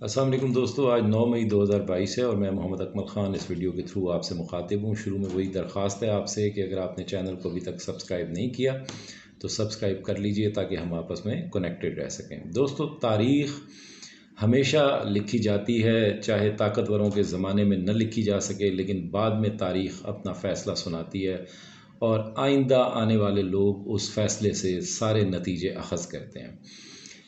अस्सलाम वालेकुम दोस्तों, आज 9 मई 2022 है और मैं मोहम्मद अकमल ख़ान इस वीडियो के थ्रू आपसे मुखातिब हूँ। शुरू में वही दरख्वास्त है आपसे कि अगर आपने चैनल को अभी तक सब्सक्राइब नहीं किया तो सब्सक्राइब कर लीजिए ताकि हम आपस में कनेक्टेड रह सकें। दोस्तों, तारीख़ हमेशा लिखी जाती है, चाहे ताकतवरों के ज़माने में न लिखी जा सके, लेकिन बाद में तारीख़ अपना फ़ैसला सुनाती है और आइंदा आने वाले लोग उस फ़ैसले से सारे नतीजे अख़ज़ करते हैं।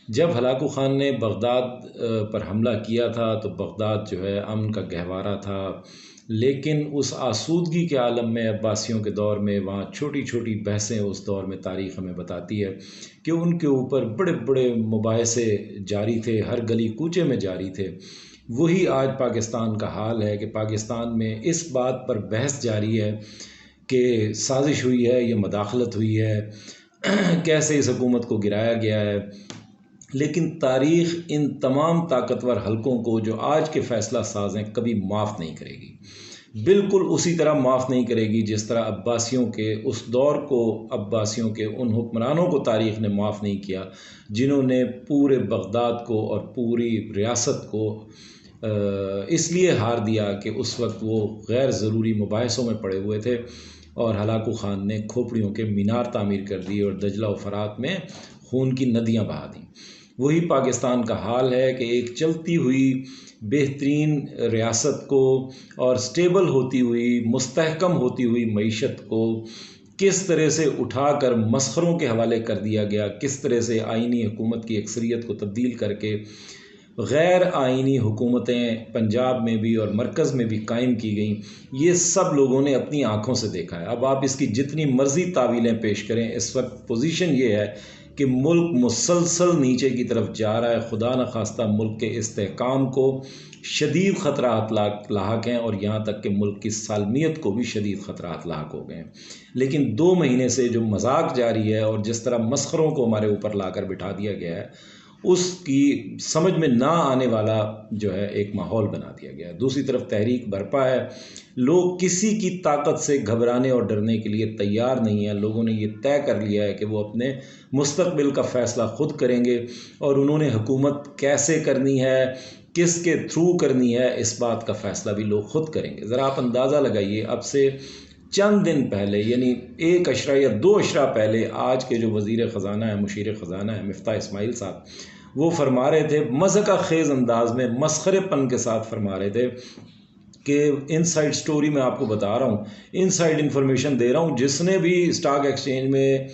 जब हलाकू ख़ान ने बगदाद पर हमला किया था तो बगदाद जो है अमन का गहवारा था, लेकिन उस आसूदगी के आलम में अब्बासियों के दौर में वहाँ छोटी छोटी बहसें उस दौर में तारीख़ हमें बताती है कि उनके ऊपर बड़े बड़े मुबाहिसे जारी थे, हर गली कूचे में जारी थे। वही आज पाकिस्तान का हाल है कि पाकिस्तान में इस बात पर बहस जारी है कि साजिश हुई है या मदाखलत हुई है, कैसे इस हुकूमत को गिराया गया है। लेकिन तारीख़ इन तमाम ताकतवर हलकों को जो आज के फ़ैसला साज हैं कभी माफ़ नहीं करेगी। बिल्कुल उसी तरह माफ़ नहीं करेगी जिस तरह अब्बासियों के उस दौर को, अब्बासियों के उन हुक्मरानों को तारीख़ ने माफ़ नहीं किया जिन्होंने पूरे बगदाद को और पूरी रियासत को इसलिए हार दिया कि उस वक्त वो गैर ज़रूरी मुबाहिसों में पड़े हुए थे और हलाकू ख़ान ने खोपड़ियों के मीनार तामीर कर दिए और दजला और फ़रात में खून की नदियाँ बहा दी। वही पाकिस्तान का हाल है कि एक चलती हुई बेहतरीन रियासत को और स्टेबल होती हुई, मुस्तहकम होती हुई मईशत को किस तरह से उठाकर मसखरों के हवाले कर दिया गया, किस तरह से आइनी हुकूमत की अक्सरियत को तब्दील करके गैर आइनी हुकूमतें पंजाब में भी और मरकज़ में भी कायम की गई। ये सब लोगों ने अपनी आँखों से देखा है। अब आप इसकी जितनी मर्ज़ी तावीलें पेश करें, इस वक्त पोजीशन ये है कि मुल्क मुसलसल नीचे की तरफ जा रहा है। खुदा न खास्ता मुल्क के इस्तेहकाम को शदीद ख़तरात लाहक हैं और यहाँ तक कि मुल्क की सालमियत को भी शदीद ख़तरात लाहक हो गए हैं। लेकिन 2 महीने से जो मजाक जारी है और जिस तरह मसखरों को हमारे ऊपर लाकर बिठा दिया गया है, उसकी समझ में ना आने वाला जो है एक माहौल बना दिया गया है। दूसरी तरफ तहरीक बरपा है, लोग किसी की ताकत से घबराने और डरने के लिए तैयार नहीं है। लोगों ने ये तय कर लिया है कि वो अपने मुस्तकबिल का फ़ैसला ख़ुद करेंगे और उन्होंने हुकूमत कैसे करनी है, किसके थ्रू करनी है, इस बात का फ़ैसला भी लोग ख़ुद करेंगे। ज़रा आप अंदाज़ा लगाइए, अब से चंद दिन पहले यानी 1 अशरा या 2 अशरा पहले आज के जो वज़ीर ख़ज़ाना है, मुशीर ख़ज़ाना है मिफ्ताह इस्माइल साहब, वो फरमा रहे थे मज़ाक़ ख़ेज़ अंदाज में, मसखरेपन के साथ फरमा रहे थे कि इनसाइड स्टोरी मैं आपको बता रहा हूँ, इनसाइड इन्फॉर्मेशन दे रहा हूँ, जिसने भी स्टॉक एक्सचेंज में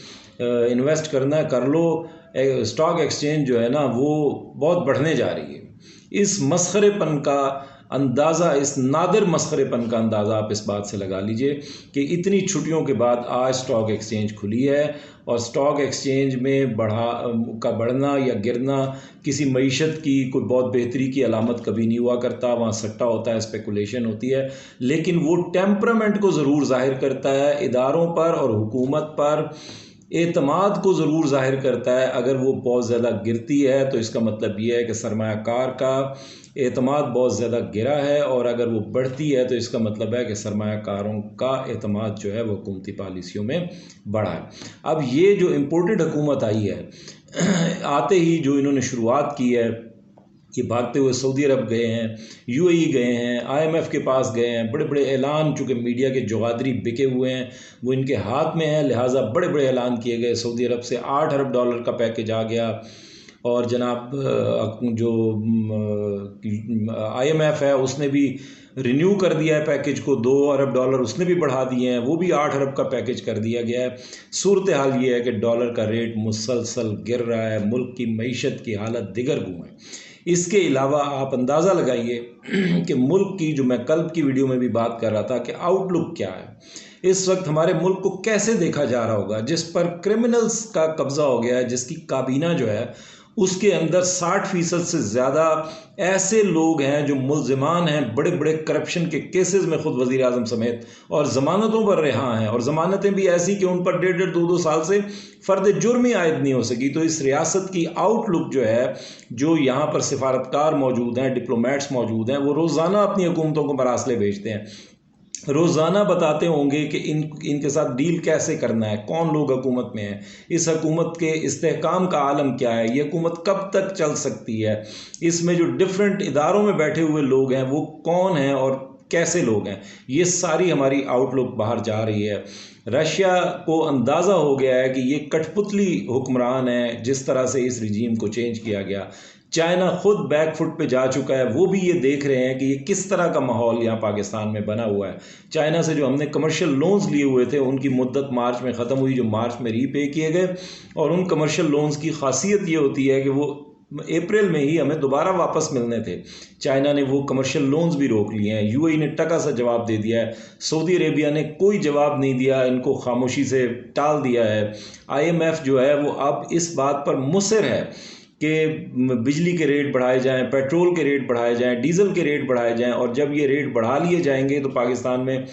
इन्वेस्ट करना है कर लो, स्टॉक एक्सचेंज जो है ना वो बहुत बढ़ने जा रही है। इस मसखरेपन का अंदाज़ा, इस नादिर मसखरेपन का अंदाज़ा आप इस बात से लगा लीजिए कि इतनी छुट्टियों के बाद आज स्टॉक एक्सचेंज खुली है और स्टॉक एक्सचेंज में बढ़ना या गिरना किसी मईशत की कोई बहुत बेहतरी की अलामत कभी नहीं हुआ करता। वहाँ सट्टा होता है, स्पेकुलेशन होती है, लेकिन वो टेम्परामेंट को ज़रूर ज़ाहिर करता है, इदारों पर और हुकूमत पर एतमाद को ज़रूर ज़ाहिर करता है। अगर वो बहुत ज़्यादा गिरती है तो इसका मतलब ये है कि सरमायाकार का एतमाद बहुत ज़्यादा गिरा है, और अगर वो बढ़ती है तो इसका मतलब है कि सरमायाकारों का एतमाद जो है वो हुकूमती पॉलिसियों में बढ़ा है। अब ये जो इम्पोर्टेड हुकूमत आई है आते ही जो इन्होंने शुरुआत की है, ये भागते हुए सऊदी अरब गए हैं, यूएई गए हैं, आईएमएफ के पास गए हैं, बड़े बड़े ऐलान, चूँकि मीडिया के जगादरी बिके हुए हैं वो इनके हाथ में है, लिहाजा बड़े बड़े ऐलान किए गए। सऊदी अरब से $8 अरब का पैकेज आ गया और जनाब जो आईएमएफ है उसने भी रिन्यू कर दिया है पैकेज को, $2 अरब उसने भी बढ़ा दिए हैं, वो भी 8 अरब का पैकेज कर दिया गया है। सूरत हाल ये है कि डॉलर का रेट मुसलसल गिर रहा है, मुल्क की मईशत की हालत दिगर गूं है। इसके अलावा आप अंदाज़ा लगाइए कि मुल्क की, जो मैं कल की वीडियो में भी बात कर रहा था कि आउटलुक क्या है, इस वक्त हमारे मुल्क को कैसे देखा जा रहा होगा, जिस पर क्रिमिनल्स का कब्ज़ा हो गया है, जिसकी काबीना जो है उसके अंदर 60% से ज़्यादा ऐसे लोग हैं जो मुल्ज़िमान हैं बड़े बड़े करप्शन के केसेस में, ख़ुद वज़ीर आज़म समेत, और ज़मानतों पर रिहा हैं, और ज़मानतें भी ऐसी कि उन पर 1.5-2 साल से फ़र्द जुर्म ही आयद नहीं हो सकी। तो इस रियासत की आउटलुक जो है, जो यहाँ पर सिफारतकार मौजूद हैं, डिप्लोमेट्स मौजूद हैं, वो रोज़ाना अपनी हुकूमतों को मरासले भेजते हैं रोज़ाना बताते होंगे कि इनके साथ डील कैसे करना है, कौन लोग हुकूमत में हैं, इस हुकूमत के इस्तेहकाम का आलम क्या है, ये हुकूमत कब तक चल सकती है, इसमें जो डिफरेंट इदारों में बैठे हुए लोग हैं वो कौन हैं और कैसे लोग हैं, ये सारी हमारी आउटलुक बाहर जा रही है। रशिया को अंदाज़ा हो गया है कि ये कठपुतली हुक्मरान है, जिस तरह से इस रिजीम को चेंज किया गया। चाइना खुद बैक फुट पे जा चुका है, वो भी ये देख रहे हैं कि ये किस तरह का माहौल यहाँ पाकिस्तान में बना हुआ है। चाइना से जो हमने कमर्शियल लोन्स लिए हुए थे उनकी मुद्दत मार्च में ख़त्म हुई, जो मार्च में रीपे किए गए, और उन कमर्शियल लोन्स की खासियत ये होती है कि वो अप्रैल में ही हमें दोबारा वापस मिलने थे। चाइना ने वो कमर्शियल लोन्स भी रोक लिए हैं, यूएई ने टका सा जवाब दे दिया है, सऊदी अरेबिया ने कोई जवाब नहीं दिया, इनको खामोशी से टाल दिया है। आईएमएफ जो है वो अब इस बात पर मुसर है कि बिजली के रेट बढ़ाए जाएं, पेट्रोल के रेट बढ़ाए जाएं, डीजल के रेट बढ़ाए जाएं, और जब ये रेट बढ़ा लिए जाएंगे तो पाकिस्तान में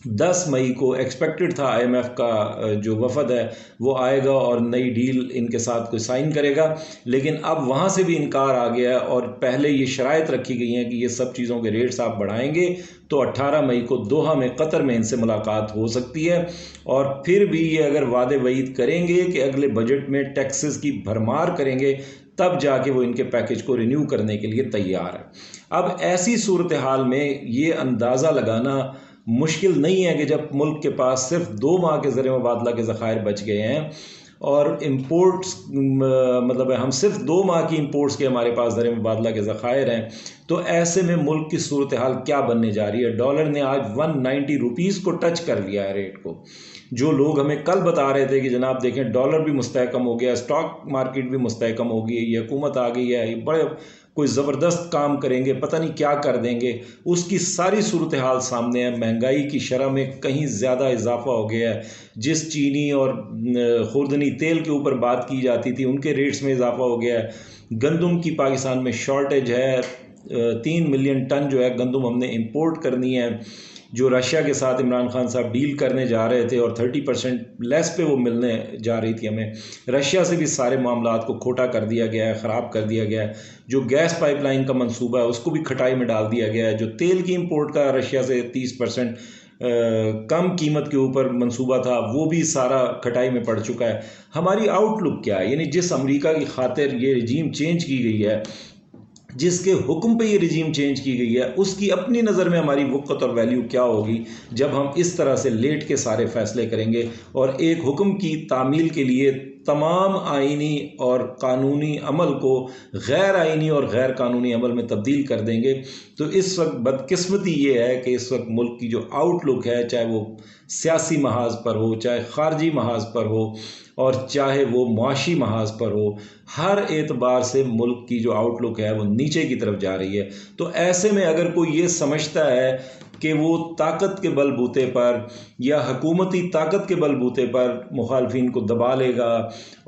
10 मई को एक्सपेक्टेड था आईएमएफ का जो वफद है वो आएगा और नई डील इनके साथ कोई साइन करेगा, लेकिन अब वहाँ से भी इनकार आ गया है और पहले ये शराइत रखी गई हैं कि ये सब चीज़ों के रेट्स आप बढ़ाएंगे तो 18 मई को दोहा में कतर में इनसे मुलाकात हो सकती है। और फिर भी ये अगर वादे वईद करेंगे कि अगले बजट में टैक्सेस की भरमार करेंगे तब जाके वो इनके पैकेज को रिन्यू करने के लिए तैयार है। अब ऐसी सूरत हाल में ये अंदाज़ा लगाना मुश्किल नहीं है कि जब मुल्क के पास सिर्फ 2 माह के ज़रिए मुबादला के ज़खायर बच गए हैं और इम्पोर्ट्स मतलब हम सिर्फ 2 माह की इम्पोर्ट्स के हमारे पास ज़रिए मुबादला के ज़खायर हैं, तो ऐसे में मुल्क की सूरत हाल क्या बनने जा रही है। डॉलर ने आज 190 रुपीज़ को टच कर लिया है रेट को। जो लोग हमें कल बता रहे थे कि जनाब देखें डॉलर भी मुस्तहकम हो गया, स्टॉक मार्केट भी मुस्तहकम हो गई, ये हुकूमत आ गई है, ये बड़े कोई ज़बरदस्त काम करेंगे, पता नहीं क्या कर देंगे, उसकी सारी सूरत हाल सामने है। महंगाई की शरह में कहीं ज़्यादा इजाफा हो गया है। जिस चीनी और खुर्दनी तेल के ऊपर बात की जाती थी उनके रेट्स में इजाफा हो गया है। गंदम की पाकिस्तान में शॉर्टेज है, 3 मिलियन टन जो है गंदम हमने इंपोर्ट करनी है, जो रशिया के साथ इमरान खान साहब डील करने जा रहे थे और 30% लेस पे वो मिलने जा रही थी हमें, रशिया से भी सारे मामलात को खोटा कर दिया गया है, ख़राब कर दिया गया है। जो गैस पाइपलाइन का मंसूबा है उसको भी खटाई में डाल दिया गया है। जो तेल की इंपोर्ट का रशिया से 30% कम कीमत के ऊपर मंसूबा था वो भी सारा खटाई में पड़ चुका है। हमारी आउटलुक क्या है, यानी जिस अमेरिका की खातिर ये रिजीम चेंज की गई है, जिसके हुक्म पे ये रिजीम चेंज की गई है, उसकी अपनी नज़र में हमारी वक़्त और वैल्यू क्या होगी जब हम इस तरह से लेट के सारे फैसले करेंगे और एक हुक्म की तामील के लिए तमाम आइनी और कानूनी अमल को गैर आइनी और गैर कानूनी अमल में तब्दील कर देंगे। तो इस वक्त बदकिस्मती ये है कि इस वक्त मुल्क की जो आउटलुक है, चाहे वो सियासी महाज पर हो, चाहे ख़ारजी महाज पर हो और चाहे वो मुआशी महाज पर हो, हर एतबार से मुल्क की जो आउटलुक है वो नीचे की तरफ जा रही है। तो ऐसे में अगर कोई ये समझता है कि वो ताकत के बलबूते पर या हुकूमती ताकत के बलबूते पर मुखालफिन को दबा लेगा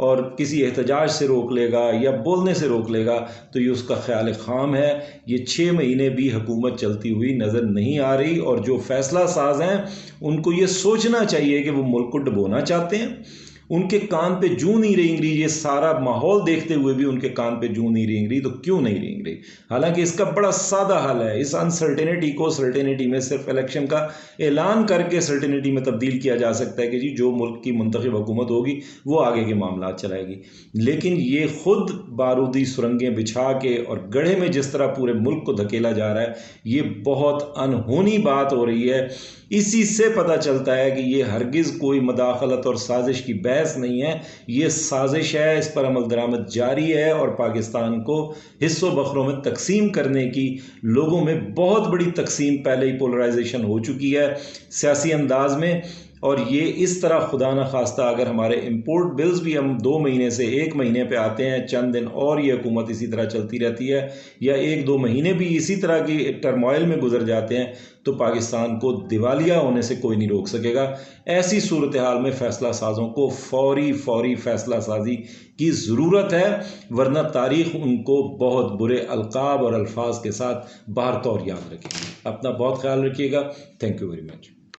और किसी एहतजाज से रोक लेगा या बोलने से रोक लेगा, तो ये उसका ख्याल खाम है। ये 6 महीने भी हुकूमत चलती हुई नज़र नहीं आ रही और जो फैसला साज हैं उनको ये सोचना चाहिए कि वो मुल्क को डुबोना चाहते हैं। उनके कान पे जूं नहीं रेंग रही, ये सारा माहौल देखते हुए भी उनके कान पे जूं नहीं रेंग रही, तो क्यों नहीं रेंग रही। हालांकि इसका बड़ा सादा हल है। इस अनसर्टेनिटी को सर्टेनिटी में सिर्फ इलेक्शन का ऐलान करके सर्टेनिटी में तब्दील किया जा सकता है कि जी जो मुल्क की मुंतखब हुकूमत होगी वो आगे के मामला चलाएगी। लेकिन ये खुद बारूदी सुरंगें बिछा के और गढ़े में जिस तरह पूरे मुल्क को धकेला जा रहा है, ये बहुत अनहोनी बात हो रही है। इसी से पता चलता है कि ये हरगिज़ कोई मदाखलत और साजिश की बहस नहीं है, ये साजिश है, इस पर अमल दरामद जारी है और पाकिस्तान को हिस्सों बखरों में तकसीम करने की, लोगों में बहुत बड़ी तकसीम पहले ही पोलराइजेशन हो चुकी है सियासी अंदाज में। और ये इस तरह खुदा न खास्ता अगर हमारे इंपोर्ट बिल्स भी हम 2 महीने से 1 महीने पे आते हैं, चंद दिन और ये हुकूमत इसी तरह चलती रहती है या 1-2 महीने भी इसी तरह की टर्मोइल में गुजर जाते हैं, तो पाकिस्तान को दिवालिया होने से कोई नहीं रोक सकेगा। ऐसी सूरत हाल में फ़ैसला साजों को फौरी फ़ैसला साजी की ज़रूरत है, वरना तारीख़ उनको बहुत बुरे अलकाब और अल्फाज के साथ बार तौर याद रखेगी। अपना बहुत ख्याल रखिएगा। Thank you very much.